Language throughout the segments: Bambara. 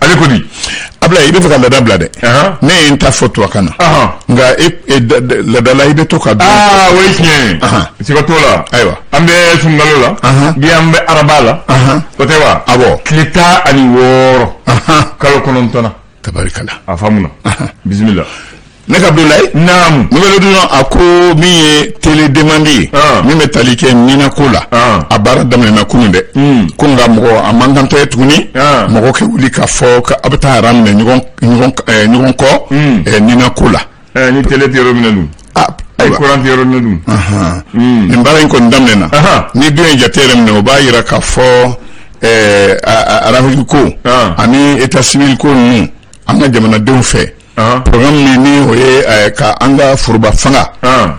ale ko di abla ibe fa la dabla de ne inta foto kana nga la ibe to ka way kien ci ko tola aywa ambe sungalo la bi ambe arabala ko tewa abo klita ani woro kalo konontona tabarikala afamuna bismillah ne ka Abdoulaye naam nouvelle dino ako mi ye télé demandé mi be talike nina kola abara damne na kunde kunga mo amangante tuguni mo ko wuli ka fo ka abata haram ne nyugon ko nina kola ni télé tero minadum ay courant tero minadum mbara ko damne na ni bien jaterem ne o ba yira ka fo arahu ko ani état civil ko nu anga jamana dew fe programme ni oye ka anga furba fanga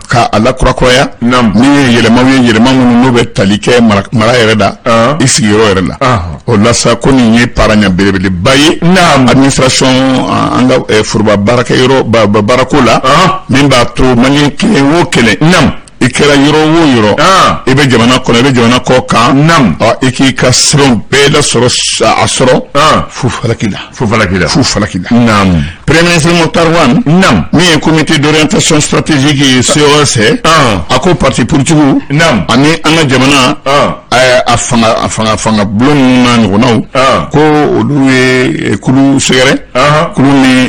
ka ala kurakuraya ni yelema no be talike mara yereda isigiro yerela o lasa ko ni paranya belebele baye administration anga furba baraka yoro barakola nimba to mani kele wo kele ikera yoro wo yoro ibe jamana ko ibe jamana ko kan iki ka sron bela soro asro fu falakila Premier ministre Mokhtar Wane mi comité d'orientation stratégique COS ako parti politique ani anga jamana afanga blon na ngonaw ko oluwe kulu segere kulu ni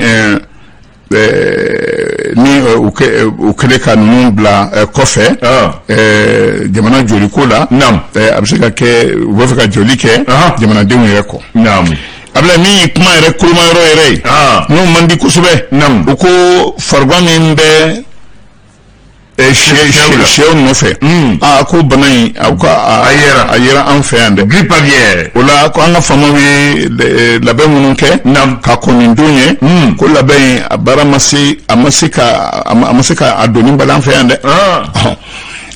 ukele ka nun bla kofe jamana joli ko la abiseka ke wofeka joli ke jamana denw yɛrɛ kɔ abla mi kuma yɛrɛ kuluma yɔrɔ yɛrɛ n'o man di kosɛbɛ u ko farigwa min bɛ sɛw nɔfɛ ko bana in a yera an fɛ yan dɛ grippe aviaire o la ko an ka faamaw ye labɛn minnu kɛ ka kɔn don ye ko labɛn in a baara ma se ka a donni bali an fɛ yan dɛ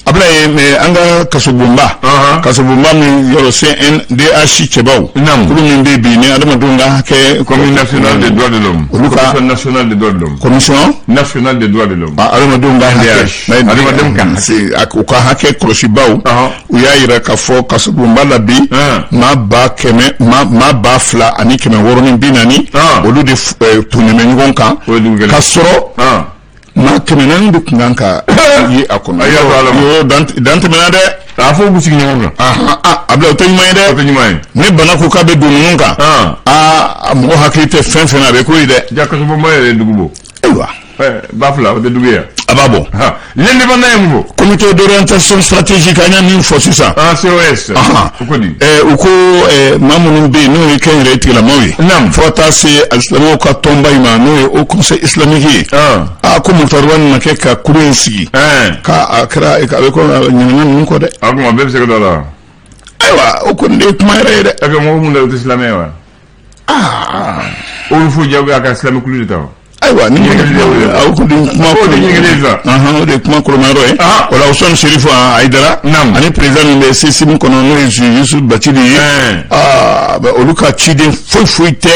abla ye an ka kasobonba min yɔrɔ CNDH cɛbaw kulu min bɛ bi ni adamadenw ka hakɛ commission nationale des droits de l'homme commission nationale des droits de l'homme commission nationale des droits de l'homme adamadenw ka hakɛ kɔlɔsibaw u y'a yira k'a fɔ kasobonba la bi maa ba 2,000 ani 640 olu de tunnen bɛ ɲɔgɔn kan ka sɔrɔ ma kɛmɛnaani de kun kan ka ye a kɔnɔ yɔrɔ dan tɛmɛna dɛ a fɔ u sigi ɲɔgɔn kan abla o tɛ ɲuman ye dɛ o tɛ ɲuman ye ne bana ko k'a bɛ don ninnu kan mɔgɔ hakili tɛ fɛn fɛn na a bɛ ko ye dɛ jakasobonba yɛrɛ ye dugu bɔ ayiwa ba fila o tɛ dugu ye a b'a bɔ l'indépendant ye mun fɔ comité d'orientation stratégique an y'a min fɔ sisan COS u ko di u ko maa minnu bɛ yen n'o ye kɛnyɛrɛye tigilamaw ye fo ka taa se alisilamɛw ka tɔnba in ma n'o ye au conseil islamique ye ko Mokhtar Wane na kɛ ka kuru in sigi k'a kɛra a bɛ ko ɲininka ninnu kɔ dɛ a kuma bɛɛ bɛ se ka dɔ la ayiwa o kɔni de ye kuma yɛrɛ ye dɛ a ka mɔgɔ mun da o tɛ silamɛ wa olu fo jago a ka silamɛ kulu de ta ayiwa ni aw ko de kuma o de kuma kolomayɔrɔ ye o la Usman Sherifu Ayidara ani président min bɛ CESIM kɔnɔ n'o ye Yusuf Batili ye olu ka ciden foyi tɛ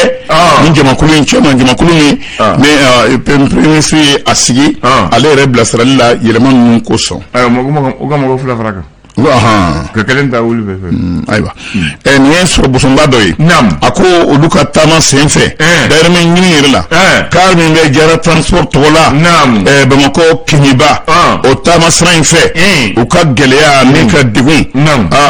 ni jamakulu in cɛ ma jamakulu min mais premier ministre ye a sigi ale yɛrɛ bilasirali la yɛlɛma ninnu kosɔn o ka mɔgɔ fila fara kan ka kelen ta wuli fɛ ayiwa nin ye sɔrɔ busonba dɔ ye a ko olu ka taama sen fɛ dayirimɛ ɲini yɛrɛ la car min bɛ Jara transport tɔgɔ la Bamakɔ Kiniba o taama sira in fɛ u ka gɛlɛya min ka degun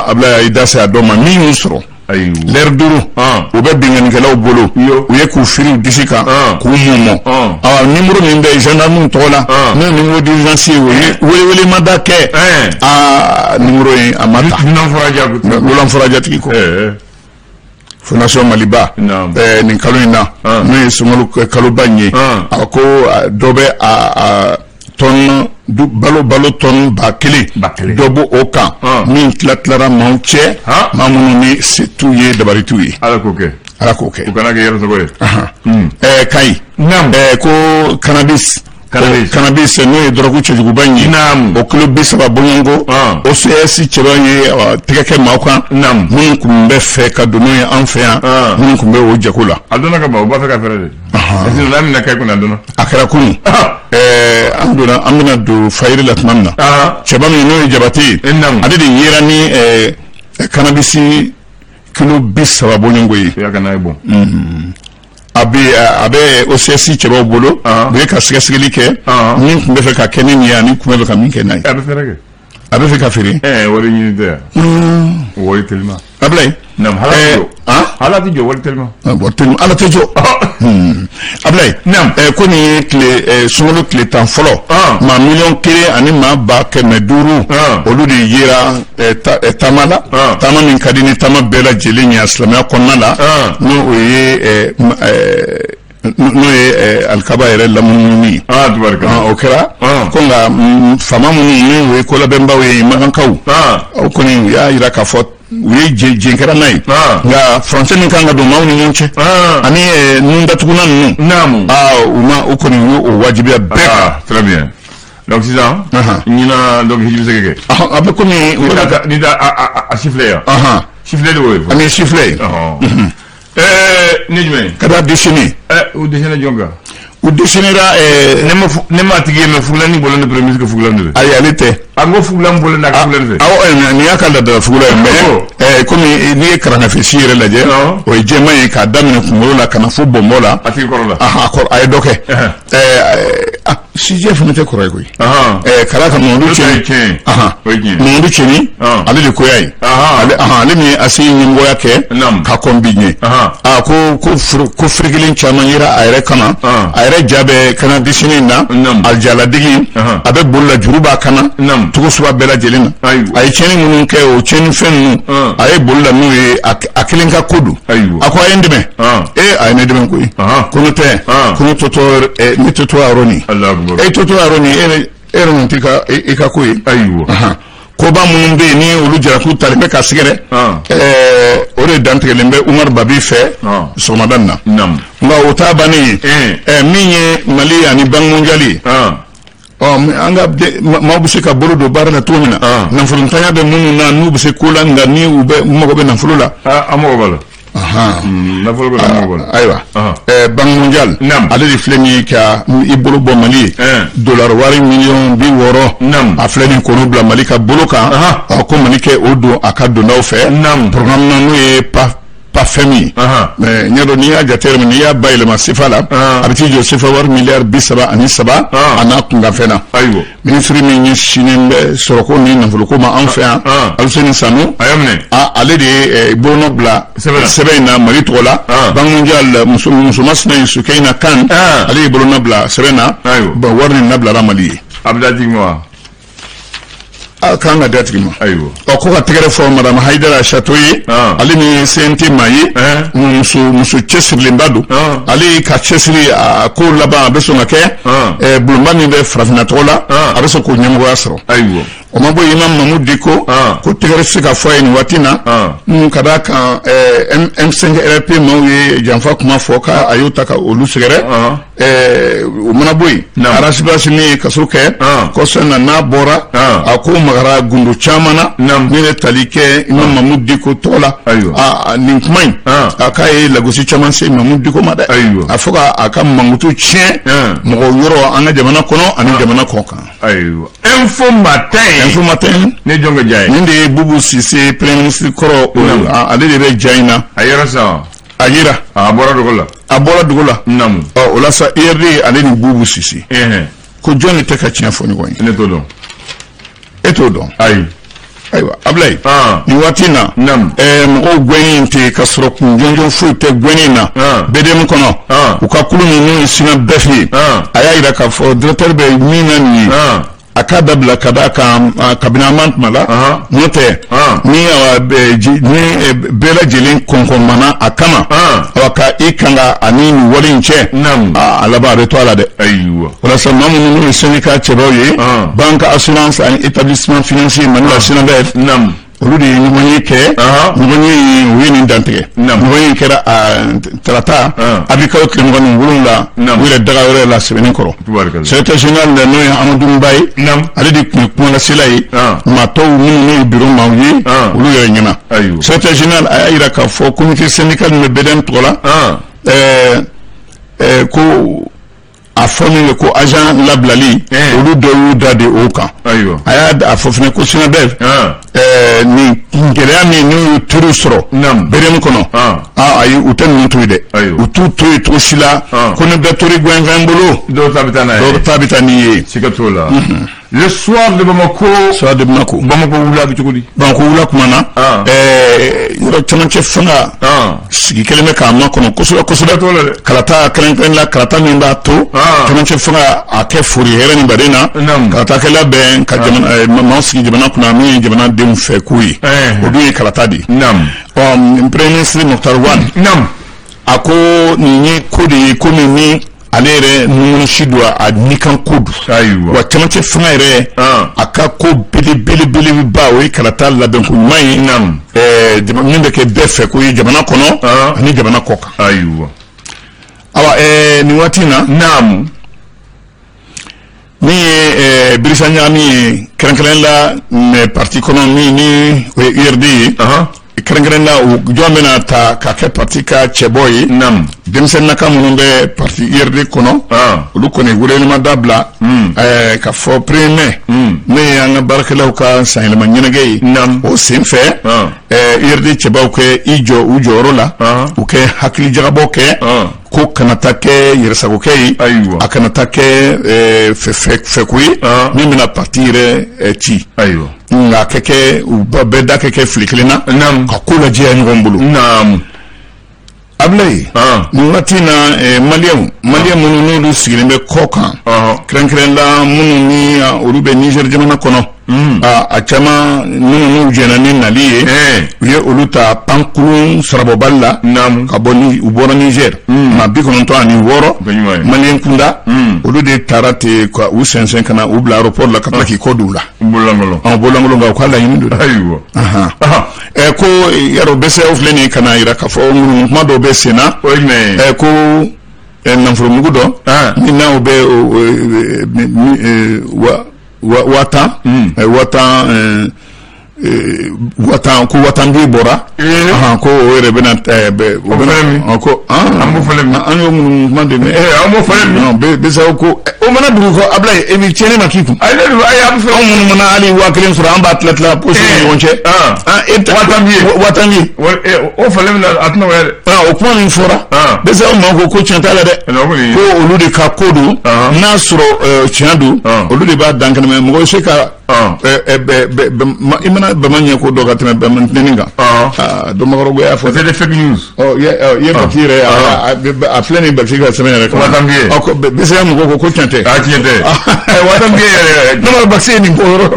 Abdoulaye y'i da se a dɔ ma min y'u sɔrɔ l'heure 5 u bɛ binganikɛlaw bolo u ye k'u firi u disi kan k'u mɔmɔ numéro min bɛ gendarme tɔgɔ la n'o numéro d'urgence ye o ye welewelemada kɛ numéro in a ma ta Lolan Forajatigi kɔ Fondation Maliba nin kalo in na n'o ye sunkalo kaloba in ye a ko dɔ bɛ a tɔn balo tɔn 1,000 dɔ bɔ o kan min tilara maaw cɛ maa minnu ni se t'u ye dabari t'u ye ala k'o kɛ u kana kɛ yɛrɛ tɔgɔ ye Kayi ko cannabis n'o ye dɔrɔgu cɛjuguba in ye o kilo 30 bɔɲɔgɔnko o CS cɛba ye tɛgɛ kɛ maaw kan minnu tun bɛ fɛ ka don n'o ye an fɛ yan minnu tun bɛ o jako la a donna ka ban u b'a fɛ ka fɛrɛ de sinon n'a bɛna kɛ kunna donna a kɛra kunun an bɛna don fayiri la tuma min na cɛba min n'o ye Jabate ye ale de yera ni cannabis kilo 30 bɔɲɔgɔnko ye a bɛ OCS cɛbaw bolo u ye ka sɛgɛsɛgɛli kɛ min tun bɛ fɛ ka kɛ ne ni ani tun bɛ fɛ ka min kɛ n'a ye. A bɛ fɛrɛ kɛ. A bɛ fɛ ka feere. Wari ɲini tɛ wari telima. Ablaye. Naam ala tɛ jɔ wari telima. Wari telima ala tɛ jɔ. Ablaye. Naam ko nin ye tile sunkalo tile 10 fɔlɔ. maa 1,000,000 ani maa 500,000 olu de yera taama la. taama min ka di ni taama bɛɛ lajɛlen ye silamɛya kɔnɔna la. n'o ye alikaba yɛrɛ lamunumuni ye. O kɛra ko nka faama minnu ni o ye kolabɛnbaw ye magankaw o kɔni u y'a jira k'a fɔ u ye jɛnkɛra n'a ye nka furancɛ min kan ka don maaw ni ɲɔgɔn cɛ ani nun datugunan ninnu u kɔni u y'o wajibiya bɛɛ kan. Très bien. Donc sisan ɲinan donc hiji bɛ se ka kɛ. A bɛ komi ni da a sifflet yan. Sifflet de y'o ye. Ani sifflet. Ni jumɛn. Ka taa dessiner. U dessiner jɔn kan. U dessinera ne ma tigi ye mais Fugulani bɔlen de premier ministre Fugulani de. Ayi ale tɛ. An ko Fugulani bɔlen da Fugulani fɛ. Awɔ nin y'a ka ladala Fugula ye mais komi n'i ye karanafɛsi yɛrɛ lajɛ o ye jɛman ye k'a daminɛ kunkolo la ka na fo bɔnbɔ la. A tigi kɔrɔ la. A ye dɔ kɛ. CJ fana tɛ kɔrɔ ye koyi. Kala ka Mamadu Cɛni. Mamadu Cɛni ale de koya ye. Ale min ye ACI ɲɛmɔgɔya kɛ ka kɔn bi ɲɛ. Ko firikelen caman yera a yɛrɛ kana. A yɛrɛ ja bɛ kana dessiner in na. Alijaladigi a bɛ bolo la juru b'a kana. Cogo suba bɛɛ lajɛlen na. A ye tiɲɛni minnu kɛ o tiɲɛnifɛn ninnu a ye bolo la n'u ye a kelen ka ko don. A ko a ye n dɛmɛ. A ye ne dɛmɛ koyi. Ko n'o tɛ ko ne tɔtɔ yɔrɔ nin. E to yɔrɔ nin e yɛrɛ tɛ i ka ko ye. Koba minnu bɛ yen ni olu jaraku talen bɛ ka sɛgɛrɛ o de dantigɛlen bɛ Umaru Babi fɛ sɔgɔmada nin na. Nka o t'a bannen ye min ye Mali ani Banque mondiale ye. An ka maaw bɛ se ka bolo don baara la cogo min na nafolotanya bɛ minnu na n'u bɛ se ko la nka ni u mago bɛ nafolo la. An mago b'a la. Nafolo bɛ na mago la. Ayiwa Banque mondiale ale de filɛ nin ye ka i bolo bɔ Mali ye dollar wari 6,000,000 a filɛ nin kɔnɔ bila Mali ka bolo kan ko Mali kɛ o don a ka dondaw fɛ programme na n'o ye pas fɛn mais ɲɛdɔ n'i y'a jateminɛ n'i y'a bayɛlɛma sifa la a bɛ t'i jɔ sifa wari miliyari 37 a n'a kunkanfɛn na. Ministre min ɲɛsinnen bɛ sɔrɔko ni nafoloko ma an fɛ yan Aluseni Sanu ale de ye bolonɔ bila sɛbɛn in na Mali tɔgɔ la. Banque mondiale musomasina in Sukeyina Kan ale ye bolonɔ bila sɛbɛn na wari nin nabilara Mali ye. A bɛ d'a tigi ma wa? Kan ka da tigi ma. Ko ka tɛgɛrɛ fɔ Madame Haidara Chateau ye ale min ye CNT maa ye muso cɛsirilenba don ale ka cɛsiri a ko laban a bɛ sɔn ka kɛ bulonba min bɛ farafinna tɔgɔ la a bɛ sɔn k'o ɲɛmɔgɔya sɔrɔ. O ma bɔ Imam Mamudu Diko ko tɛgɛrɛ se ka fɔ a ye nin waati na ka d'a kan M5 RP maaw ye janfa kuma fɔ k'a y'o ta ka olu sɛgɛrɛ o mana bɔ yen arasibasi min ye kaso kɛ kɔsɔn na n'a bɔra a ko magara gundo caman na min ye tali kɛ Imam Mamudu Diko tɔgɔ la nin kuma in a k'a ye lagosi caman se Mamudu Diko ma dɛ a fɔ k'a ka mankutu tiɲɛ mɔgɔ yɔrɔ an ka jamana kɔnɔ ani jamana kɔ kan. Info matin ne jɔn ka ja ye nin de ye Bubu Sise premier ministre kɔrɔ ale de bɛ ja in na a yɛrɛ sa a yira a bɔra dugu la o la sa IRD ale ni Bubu Sise ko jɔn de tɛ ka tiɲɛ fɔ ɲɔgɔn ye. Ne t'o dɔn. E t'o dɔn. Ayiwa Ablaye nin waati in na mɔgɔw gɛnni tɛ ka sɔrɔ kun jɔnjɔn foyi tɛ gɛnni na BDM kɔnɔ u ka kulu ninnu ye singa bɛɛ f'i ye a y'a jira k'a fɔ directeur bɛ min na nin ye a k'a dabila ka d'a kan kabini an man tuma la n'o tɛ ni bɛɛ lajɛlen kɔnkɔnmana a kama ka i kanga ani nin wale in cɛ a laban a bɛ to a la dɛ. Walasa maa minnu n'u ye syndicat cɛbaw ye banque assurance ani établissement financier Mali la SYNABEF olu de ye ɲɔgɔn ye kɛ ɲɔgɔn ye o ye nin dantigɛ ɲɔgɔn ye kɛra tarata abikaw tile 27 u yɛrɛ daga yɔrɔ la sɛbɛnni kɔrɔ. Secrétaire général n'o ye Amadou Mbaye ale de tun ye kumalasela ye maa tɔw minnu n'o ye bureau maaw ye olu yɛrɛ ɲɛna. Secrétaire général a y'a jira k'a fɔ comité syndical min bɛ BDM tɔgɔ la ko a fɔ min ye ko agent labilali olu dɔw y'u da de o kan a y'a fɔ fana ko SYNABEF ni gɛlɛya min n'u y'u teriw sɔrɔ beremu kɔnɔ ayi u tɛ ninnu to yen dɛ u t'u to yen cogo si la ko ni bɛɛ tori gɛnfɛn bolo dɔw ta bɛ taa n'a ye dɔw ta bɛ taa n'i ye siga t'o la le soir de Bamako Bamako wula bɛ cogo di Bamako wula kuma na yɔrɔ cɛmancɛ fanga sigi kelen bɛ k'a makɔnɔ kosɛbɛ kosɛbɛ kalata kɛrɛnkɛrɛn la kalata min b'a to cɛmancɛ fanga a kɛ fori hɛrɛ ni baden na kalatakɛla bɛn ka maaw sigi jamana kunna min ye jamana denw fɛ k'u ye o dun ye kalata de premier ministre Mokhtar Wane a ko nin ye ko de ye ko min ni ale yɛrɛ numuni si don a nikan ko don wa cɛmancɛ fanga yɛrɛ a ka ko belebeleba o ye kalata labɛn ko ɲuman ye min bɛ kɛ bɛɛ fɛ ko ye jamana kɔnɔ ani jamana kɔ kan awa nin waati in na min ye Birisa Ɲagami ye kɛrɛnkɛrɛn la parti kɔnɔ min ni o ye URD ye kɛrɛnkɛrɛn la jɔn bɛna ta ka kɛ parti ka cɛbɔ ye denmisɛn naka minnu bɛ parti URD kɔnɔ olu kɔni gouvernement dabila ka fɔ premier mai ne y'an ka baarakɛlaw ka sanyɛlɛma ɲɛnajɛ ye o sen fɛ URD cɛbaw kɛ u jɔyɔrɔ la u kɛ hakili jagabɔ kɛ ko kana taa kɛ yɛrɛsagokɛ ye a kana taa kɛ fɛko ye min bɛna parti yɛrɛ ci nka kɛ u bɛɛ da kɛ fili kelen na ka ko lajɛya ɲɔgɔn bolo Ablaye nin waati in na maliyɛn minnu n'olu sigilen bɛ kɔ kan kɛrɛnkɛrɛn la minnu ni olu bɛ Niger jamana kɔnɔ a caman minnu n'u jɛnna ni nali ye u ye olu ta pankurun sarabɔbali la ka bɔ u bɔra Niger maa 96 maliyɛn kunda olu de taara ten ka u sɛnsɛn ka na u bila aéroport la ka tila k'i kɔ don u la bolaŋolon nka u ka laɲini don dɛ ko yarɔ BCEAO filɛ nin ka na yira k'a fɔ kuma dɔw bɛ sen na ko nafolomugu dɔ min n'aw bɛ watan ko watanbi bɔra ko o yɛrɛ bɛna ko an b'o falen an y'o minnu kuma de mɛn an b'o falen BCEAO ko o mana dugu fɔ Ablaye e bɛ tiɲɛni ma k'i kun ayi ne bɛ anw minnu mana hali 1000 sɔrɔ an b'a tila posi ni ɲɔgɔn cɛ watanbi o falen bɛna a tɛna o yɛrɛ o kuma min fɔra BCEAO ma ko tiɲɛ t'a la dɛ ko olu de ka ko don n'a sɔrɔ tiɲɛ don olu de b'a dan kɛnɛ mɔgɔ se ka i mana bamaɲɛ ko dɔ ka tɛmɛ bamantɛnin kan dɔnbagaraw y'a fɔ c'est fake news ye baki yɛrɛ a filɛ nin baki ka sɛbɛn yɛrɛ kan BCEAO mɔgɔw ko tiɲɛ tɛ tiɲɛ tɛ watanbiye yɛrɛ n'o baki ye nin bɔ yɔrɔ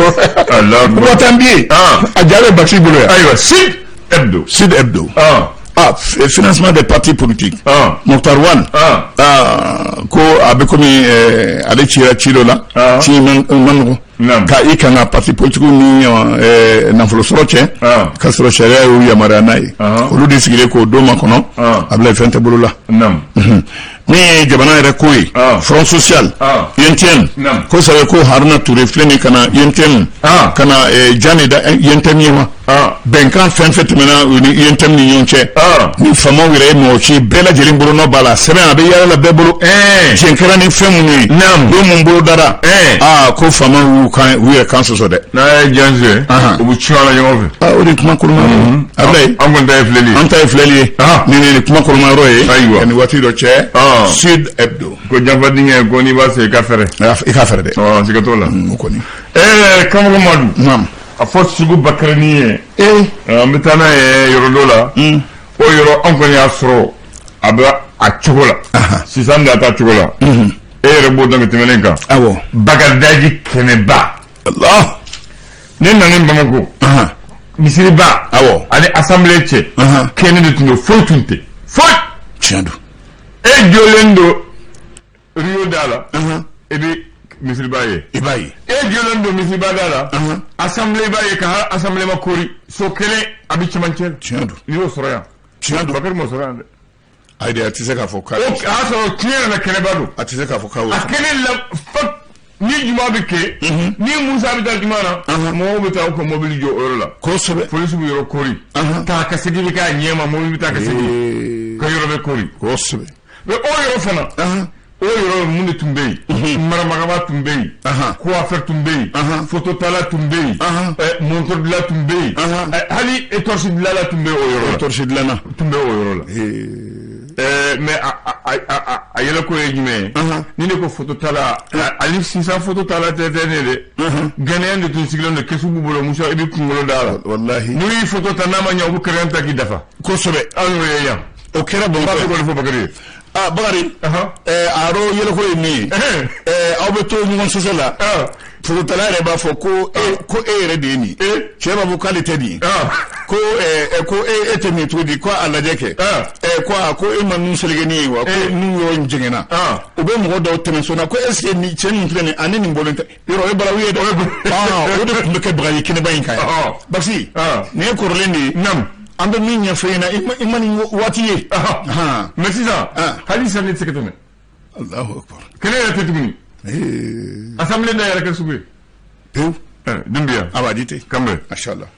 watanbiye a ja bɛ baki bolo yan ayiwa Sud Hebdo financement des partis politiques Mokhtar Wane ko a bɛ komi ale cira ci dɔ la ci man nɔgɔ ka i kan ka parti politique ni nafolo sɔrɔ cɛ ka sɔrɔ sariya y'u yamaruya n'a ye olu de sigilen k'o don makɔnɔ Ablaye fɛn tɛ bolo la min ye jamana yɛrɛ ko ye front social INTN ko sabu ko Haruna Ture filɛ nin ka na INTN ka na jani da INTN ye wa bɛnkan fɛn fɛn tɛmɛna u ni INTN ni ɲɔgɔn cɛ ni faamaw yɛrɛ ye mɔgɔ ci bɛɛ lajɛlen bolonɔ b'a la sɛbɛn a bɛ yaala la bɛɛ bolo jɛnkɛra ni fɛn minnu ye don mun bolo dara ko faamaw u yɛrɛ kan sɔsɔ dɛ n'a ye janse u bɛ ci ala ɲɔgɔn fɛ o de kuma koloma Ablaye an kɔni ta ye filɛli ye an ta ye filɛli ye nin kuma koloma yɔrɔ ye ayiwa ni waati dɔ cɛ Sud Hebdo ko janfa dingɛ ko n'i b'a se i ka fɛrɛ dɛ siga t'o la o kɔni Kankolo Madu a fɔ Sugu Bakɛrɛni ye an bɛ taa n'a ye yɔrɔ dɔ la o yɔrɔ an kɔni y'a sɔrɔ a bɛ a cogo la sisan de a taa cogo la e yɛrɛ b'o dɔn ka tɛmɛnen kan Bagadaji kɛnɛba ne nana Bamako misiriba ani assemblée cɛ kɛnɛ de tun don foyi tun tɛ foyi tiɲɛ don e jɔlen don Rio da la e bɛ misiriba ye i b'a ye e jɔlen don misiriba da la assemblée b'a ye ka assemblée ma kori so kelen a bɛ cɛmancɛ tiɲɛ don n'i y'o sɔrɔ yan tiɲɛ don Bakari m'o sɔrɔ yan dɛ ayi de a tɛ se k'a fɔ k'a a y'a sɔrɔ tiɲɛ nana kɛnɛba don a tɛ se k'a fɔ k'a a kɛnɛ la ni juma bɛ kɛ ni Musa bɛ taa juma na mɔgɔw bɛ taa u ka mobili jɔ o yɔrɔ la kosɛbɛ polisi bɛ yɔrɔ kori taa ka segin bɛ k'a ɲɛ ma mobili bɛ taa ka segin ka yɔrɔ bɛ kori kosɛbɛ mais o yɔrɔ fana o yɔrɔ mun de tun bɛ yen maramagaba tun bɛ yen coiffeur tun bɛ yen phototala tun bɛ yen montre dilan tun bɛ yen hali torche dilanla tun bɛ o yɔrɔ la torche dilanna tun bɛ o yɔrɔ la mais a yɛlɛko ye jumɛn ye ni ne ko phototala ali sisan phototala tɛ ne dɛ Ghanéen de tun sigilen don kɛsu b'u bolo muso i bɛ kunkolo da la wallahi n'u y'i photo ta n'a ma ɲɛ u bɛ kɛrɛn ta k'i dafa kosɛbɛ anw y'o ye yan o kɛra bon ba ko fɔ Bakari Bakari a yɔrɔ yɛlɛko ye min ye aw bɛ to ɲɔgɔn sɔsɔ la phototala yɛrɛ b'a fɔ ko e yɛrɛ de ye nin cɛ b'a fɔ k'ale tɛ nin ko e tɛ nin cogo di ko a lajɛ kɛ ko e ma nun seligeni ye wa ko nun yɔrɔ jɛngɛnna u bɛ mɔgɔ dɔw tɛmɛ sɔn na ko est ce que nin cɛ nin filɛ nin ani nin bɔlen tɛ yɔrɔ o ye balawu ye dɛ o de tun bɛ kɛ Bagaji kɛnɛba in kan yan Basi nin ye kɔrɔlen de ye an bɛ min ɲɛfɔ ɲɛna i ma nin waati ye mais sisan hali sisan ne tɛ se ka tɛmɛ Allahu akbar kɛnɛ yɛrɛ tɛ tuguni assemblée da yɛrɛ kɛ sugu ye pewu Dumbuya Abadi tɛ Kambe mashallah